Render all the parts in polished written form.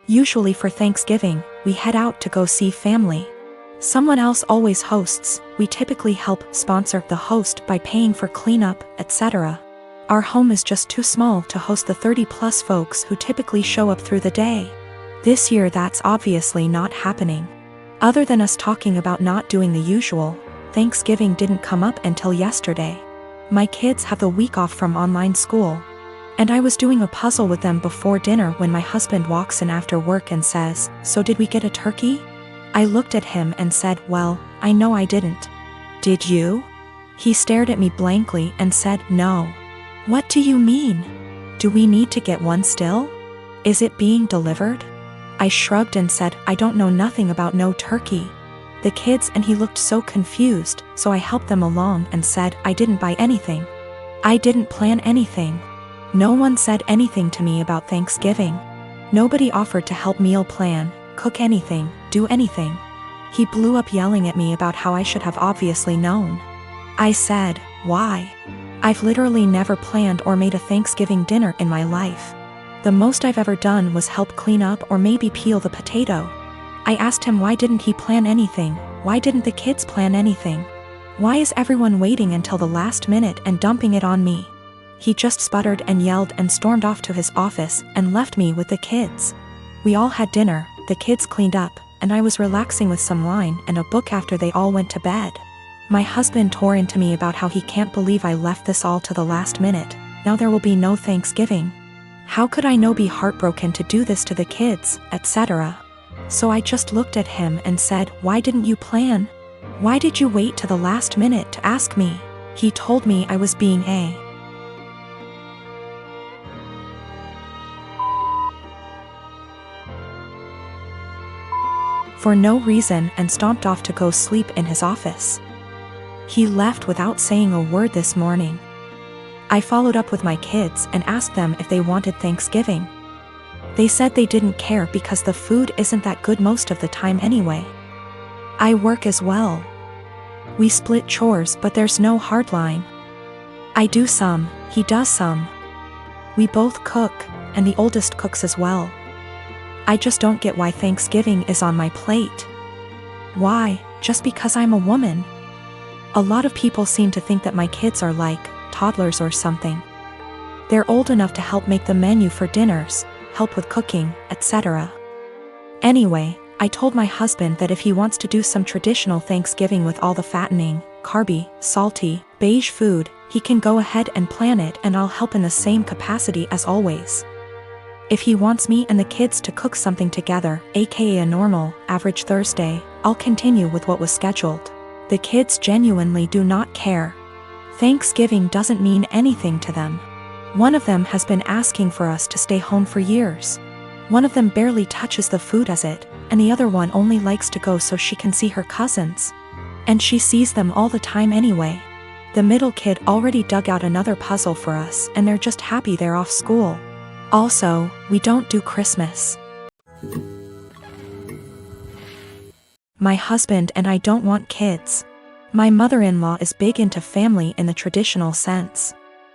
Usually for Thanksgiving, we head out to go see family. Someone else always hosts. We typically help sponsor the host by paying for cleanup, etc. Our home is just too small to host the 30+ folks who typically show up through the day. This year that's obviously not happening. Other than us talking about not doing the usual, Thanksgiving didn't come up until yesterday. My kids have the week off from online school, and I was doing a puzzle with them before dinner when my husband walks in after work and says, "So did we get a turkey?" I looked at him and said, "Well, I know I didn't." "Did you?" He stared at me blankly and said, "No." "What do you mean? Do we need to get one still? Is it being delivered?" I shrugged and said, "I don't know nothing about no turkey." The kids and he looked so confused, so I helped them along and said, "I didn't buy anything. I didn't plan anything. No one said anything to me about Thanksgiving. Nobody offered to help meal plan, cook anything, do anything." He blew up yelling at me about how I should have obviously known. I said, "Why? I've literally never planned or made a Thanksgiving dinner in my life. The most I've ever done was help clean up or maybe peel the potato." I asked him why didn't he plan anything, why didn't the kids plan anything? Why is everyone waiting until the last minute and dumping it on me? He just sputtered and yelled and stormed off to his office and left me with the kids. We all had dinner, the kids cleaned up, and I was relaxing with some wine and a book after they all went to bed. My husband tore into me about how he can't believe I left this all to the last minute. Now there will be no Thanksgiving. How could I not be heartbroken to do this to the kids, etc. So I just looked at him and said, "Why didn't you plan? Why did you wait to the last minute to ask me?" He told me I was being for no reason and stomped off to go sleep in his office. He left without saying a word this morning. I followed up with my kids and asked them if they wanted Thanksgiving. They said they didn't care because the food isn't that good most of the time anyway. I work as well. We split chores, but there's no hard line. I do some, he does some. We both cook, and the oldest cooks as well. I just don't get why Thanksgiving is on my plate. Why, just because I'm a woman? A lot of people seem to think that my kids are like toddlers or something. They're old enough to help make the menu for dinners, help with cooking, etc. Anyway, I told my husband that if he wants to do some traditional Thanksgiving with all the fattening, carby, salty, beige food, he can go ahead and plan it and I'll help in the same capacity as always. If he wants me and the kids to cook something together, aka a normal, average Thursday, I'll continue with what was scheduled. The kids genuinely do not care. Thanksgiving doesn't mean anything to them. One of them has been asking for us to stay home for years. One of them barely touches the food as it, and the other one only likes to go so she can see her cousins. And she sees them all the time anyway. The middle kid already dug out another puzzle for us and they're just happy they're off school. Also, we don't do Christmas. My husband and I don't want kids. My mother-in-law is big into family in the traditional sense.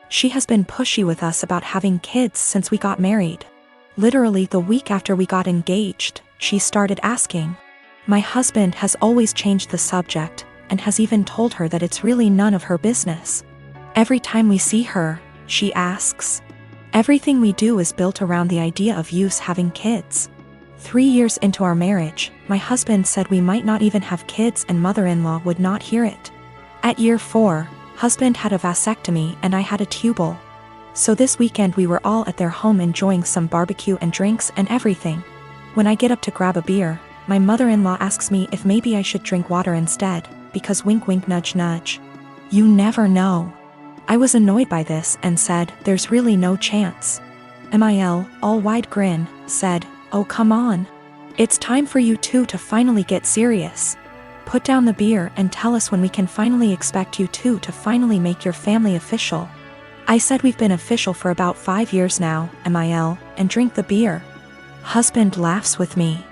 She has been pushy with us about having kids since we got married. Literally the week after we got engaged, she started asking. My husband has always changed the subject, and has even told her that it's really none of her business. Every time we see her, she asks. Everything we do is built around the idea of us having kids. 3 years into our marriage, my husband said we might not even have kids and mother-in-law would not hear it. At year 4, husband had a vasectomy and I had a tubal. So this weekend we were all at their home enjoying some barbecue and drinks and everything. When I get up to grab a beer, my mother-in-law asks me if maybe I should drink water instead, because wink wink nudge nudge. You never know. I was annoyed by this and said, "There's really no chance." Mil, all wide grin, said, "Oh come on. It's time for you two to finally get serious. Put down the beer and tell us when we can finally expect you two to finally make your family official." I said we've been official for about 5 years now, Mil, and drink the beer. Husband laughs with me.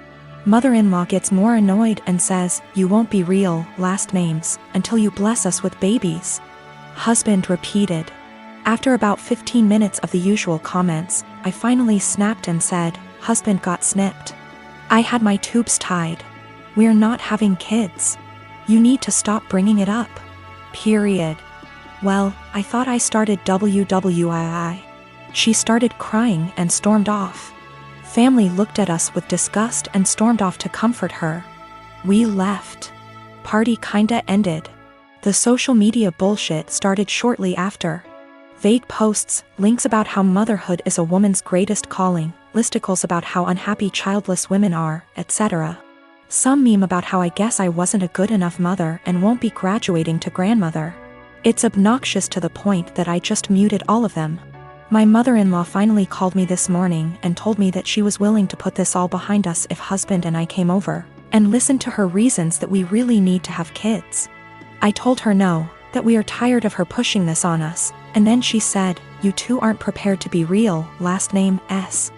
Mother-in-law gets more annoyed and says, "You won't be real, last names, until you bless us with babies." Husband repeated. After about 15 minutes of the usual comments, I finally snapped and said, husband got snipped. I had my tubes tied. We're not having kids. You need to stop bringing it up. Period. Well, I thought I started WWII. She started crying and stormed off. Family looked at us with disgust and stormed off to comfort her. We left. Party kinda ended. The social media bullshit started shortly after. Vague posts, links about how motherhood is a woman's greatest calling, listicles about how unhappy childless women are, etc. Some meme about how I guess I wasn't a good enough mother and won't be graduating to grandmother. It's obnoxious to the point that I just muted all of them. My mother-in-law finally called me this morning and told me that she was willing to put this all behind us if husband and I came over, and listened to her reasons that we really need to have kids. I told her no, that we are tired of her pushing this on us, and then she said, "You two aren't prepared to be real, last name S.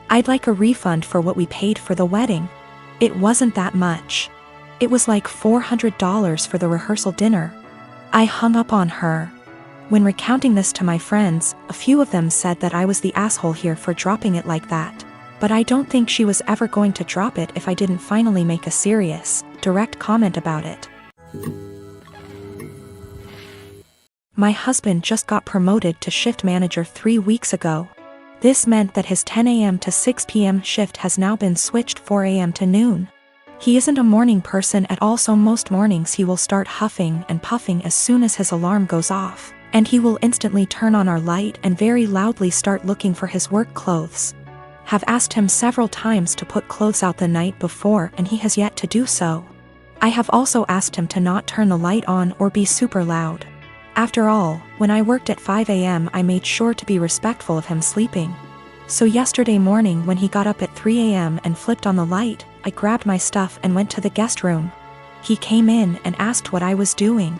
I'd like a refund for what we paid for the wedding." It wasn't that much. It was like $400 for the rehearsal dinner. I hung up on her. When recounting this to my friends, a few of them said that I was the asshole here for dropping it like that. But I don't think she was ever going to drop it if I didn't finally make a serious, direct comment about it. My husband just got promoted to shift manager 3 weeks ago. This meant that his 10 a.m. to 6 p.m. shift has now been switched 4 a.m. to noon. He isn't a morning person at all, so most mornings he will start huffing and puffing as soon as his alarm goes off, and he will instantly turn on our light and very loudly start looking for his work clothes. Have asked him several times to put clothes out the night before and he has yet to do so. I have also asked him to not turn the light on or be super loud. After all, when I worked at 5 a.m. I made sure to be respectful of him sleeping. So yesterday morning when he got up at 3 a.m. and flipped on the light, I grabbed my stuff and went to the guest room. He came in and asked what I was doing.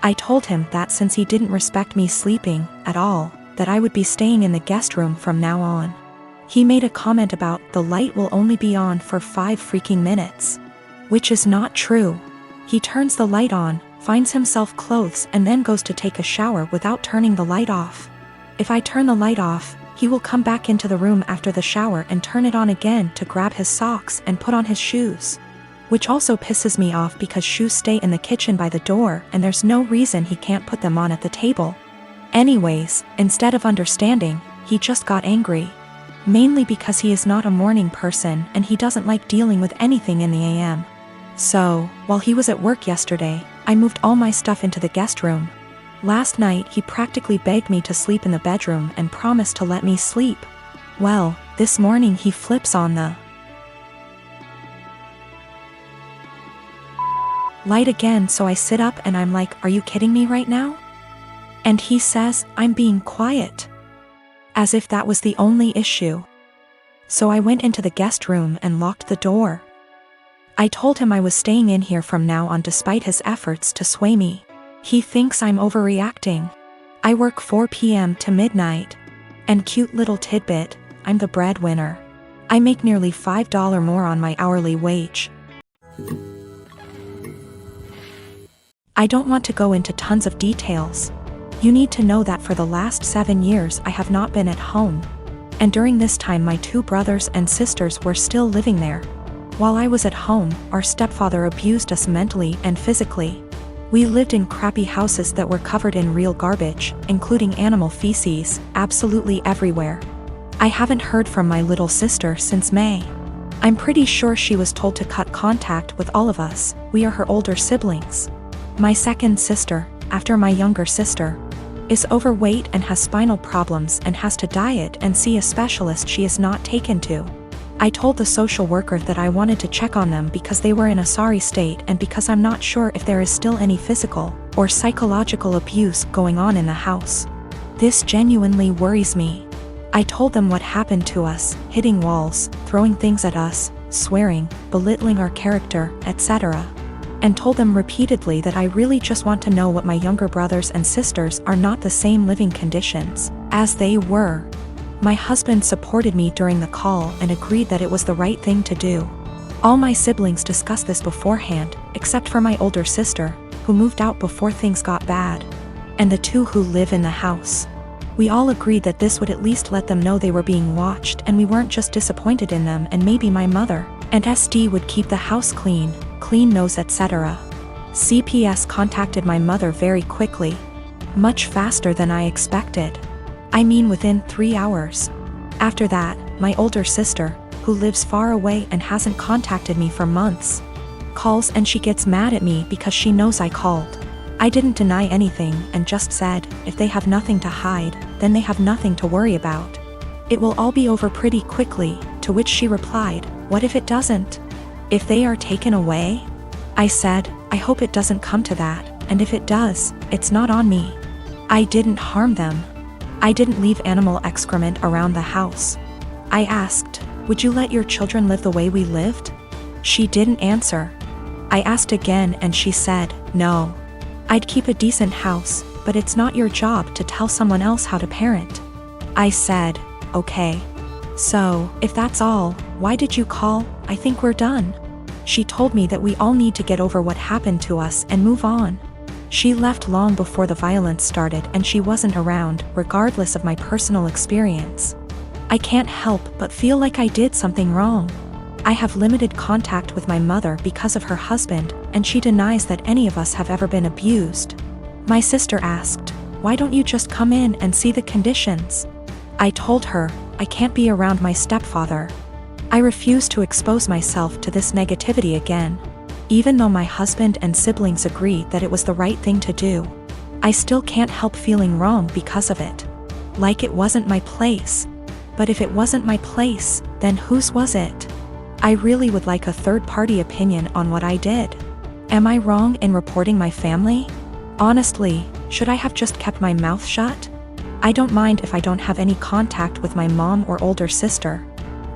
I told him that since he didn't respect me sleeping at all, that I would be staying in the guest room from now on. He made a comment about the light will only be on for 5 freaking minutes. Which is not true. He turns the light on, finds himself clothes and then goes to take a shower without turning the light off. If I turn the light off, he will come back into the room after the shower and turn it on again to grab his socks and put on his shoes. Which also pisses me off because shoes stay in the kitchen by the door and there's no reason he can't put them on at the table. Anyways, instead of understanding, he just got angry. Mainly because he is not a morning person and he doesn't like dealing with anything in the AM. So, while he was at work yesterday, I moved all my stuff into the guest room. Last night he practically begged me to sleep in the bedroom and promised to let me sleep. Well, this morning he flips on the light again, so I sit up and I'm like, "Are you kidding me right now?" And he says, "I'm being quiet." As if that was the only issue. So I went into the guest room and locked the door. I told him I was staying in here from now on despite his efforts to sway me. He thinks I'm overreacting. I work 4 p.m. to midnight. And cute little tidbit, I'm the breadwinner. I make nearly $5 more on my hourly wage. I don't want to go into tons of details. You need to know that for the last 7 years I have not been at home. And during this time my 2 brothers and sisters were still living there. While I was at home, our stepfather abused us mentally and physically. We lived in crappy houses that were covered in real garbage, including animal feces, absolutely everywhere. I haven't heard from my little sister since May. I'm pretty sure she was told to cut contact with all of us. We are her older siblings. My second sister, after my younger sister, is overweight and has spinal problems and has to diet and see a specialist she is not taken to. I told the social worker that I wanted to check on them because they were in a sorry state and because I'm not sure if there is still any physical or psychological abuse going on in the house. This genuinely worries me. I told them what happened to us, hitting walls, throwing things at us, swearing, belittling our character, etc. And told them repeatedly that I really just want to know what my younger brothers and sisters are not the same living conditions as they were. My husband supported me during the call and agreed that it was the right thing to do. All my siblings discussed this beforehand, except for my older sister, who moved out before things got bad, and the 2 who live in the house. We all agreed that this would at least let them know they were being watched and we weren't just disappointed in them, and maybe my mother and SD would keep the house clean, clean nose, etc. CPS contacted my mother very quickly. Much faster than I expected. I mean within 3 hours. After that, my older sister, who lives far away and hasn't contacted me for months, calls and she gets mad at me because she knows I called. I didn't deny anything and just said, if they have nothing to hide, then they have nothing to worry about. It will all be over pretty quickly, to which she replied, what if it doesn't? If they are taken away? I said, I hope it doesn't come to that, and if it does, it's not on me. I didn't harm them. I didn't leave animal excrement around the house. I asked, would you let your children live the way we lived? She didn't answer. I asked again and she said, no. I'd keep a decent house, but it's not your job to tell someone else how to parent. I said, okay. So, if that's all, why did you call? I think we're done. She told me that we all need to get over what happened to us and move on. She left long before the violence started and she wasn't around, regardless of my personal experience. I can't help but feel like I did something wrong. I have limited contact with my mother because of her husband, and she denies that any of us have ever been abused. My sister asked, why don't you just come in and see the conditions? I told her, I can't be around my stepfather. I refuse to expose myself to this negativity again. Even though my husband and siblings agree that it was the right thing to do, I still can't help feeling wrong because of it. Like it wasn't my place. But if it wasn't my place, then whose was it? I really would like a third-party opinion on what I did. Am I wrong in reporting my family? Honestly, should I have just kept my mouth shut? I don't mind if I don't have any contact with my mom or older sister.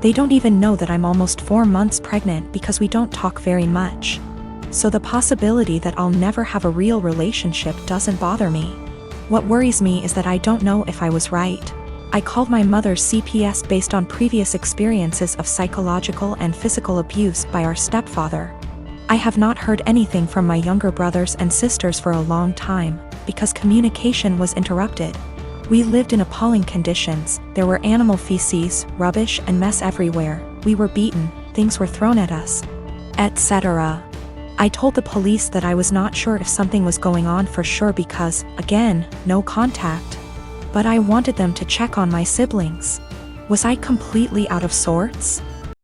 They don't even know that I'm almost 4 months pregnant because we don't talk very much. So the possibility that I'll never have a real relationship doesn't bother me. What worries me is that I don't know if I was right. I called my mother's CPS based on previous experiences of psychological and physical abuse by our stepfather. I have not heard anything from my younger brothers and sisters for a long time, because communication was interrupted. We lived in appalling conditions. There were animal feces, rubbish and mess everywhere. We were beaten, things were thrown at us, etc. I told the police that I was not sure if something was going on for sure because, again, no contact. But I wanted them to check on my siblings. Was I completely out of sorts?